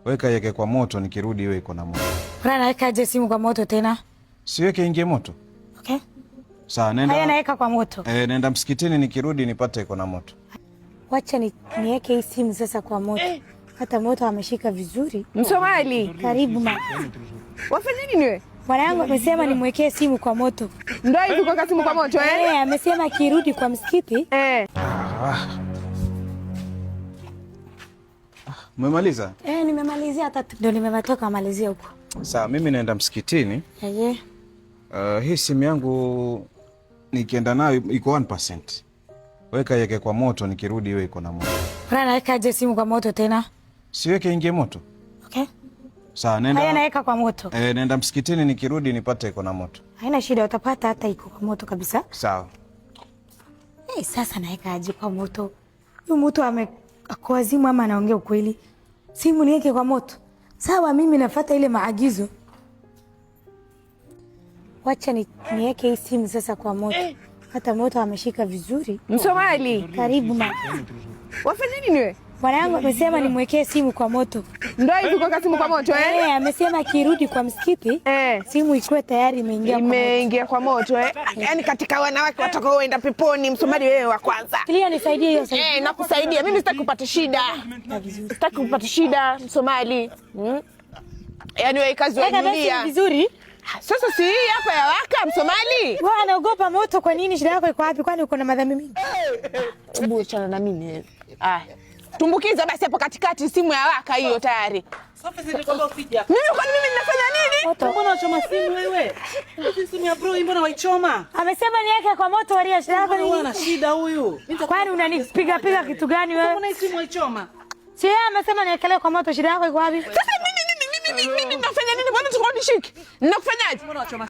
Weka yeke kwa moto, nikirudi iwe iko na moto. Naweka aje simu kwa moto tena? Siweke ingie moto. Okay. Sawa, nenda. Haya, naweka kwa moto. Nenda msikitini, nikirudi nipate iko na moto. Wacha niweke hii simu sasa kwa moto. Hata moto ameshika vizuri. Msomali. Karibu ma. Wafanya nini wewe? Bwana yangu amesema nimwekee simu kwa moto. Ndio hivi kwa simu kwa moto Amesema akirudi kwa msikiti. Umemaliza? Nimemalizia, hata ndio nimetoka malizia huko. Sawa, mimi naenda msikitini. Hii simu yangu nikienda nayo iko 1%. Weka yeke kwa moto, nikirudi iwe iko na moto. Naweka aje simu kwa moto tena? Siweke ingie moto. Okay. Sawa, nenda. Haya, naweka kwa moto. Nenda msikitini, nikirudi nipate iko na moto. Haina shida, utapata hata iko kwa moto kabisa. Sawa. Sasa naweka aje kwa moto? Huyu mtu ako wazimu ama anaongea ukweli? Simu niweke kwa moto? Sawa, mimi nafuata ile maagizo. Wacha niweke hii simu sasa kwa moto. Hata moto ameshika vizuri. Msomali. Karibu ma. Wafanya nini wewe? Bwana yangu amesema nimwekee simu kwa moto. Ndio hivi kwa simu kwa moto Amesema akirudi kwa msikiti simu ikuwe tayari imeingia kwa moto. Yaani katika wanawake watakaoenda peponi, Msomali wewe wa kwanza. Kilia, nisaidie hiyo sasa. Nakusaidia. Mimi sitaki kupata shida. Sitaki kupata shida, Msomali. Yaani wewe kazi unajulia vizuri. Sasa si hii hapa ya waka, Msomali. Wewe anaogopa moto kwa nini? Shida yako iko wapi? Kwani uko na madhambi mingi? Hebu achana na mimi. Tumbukiza basi hapo katikati, simu ya waka hiyo tayari. Sasa nilikwambia usije hapa. Mimi kwani mimi ninafanya nini? Mbona unachoma simu wewe? Simu ya bro mbona waichoma? Amesema niweke kwa moto, waria shida yako nini? Ana shida huyu. Kwani unanipiga kitu gani wewe? Mbona simu waichoma? Si yeye amesema niwekelee kwa moto, shida yako iko wapi? Sasa mimi nafanya nini? Mbona tukonishiki? Ninakufanyaje? Mbona unachoma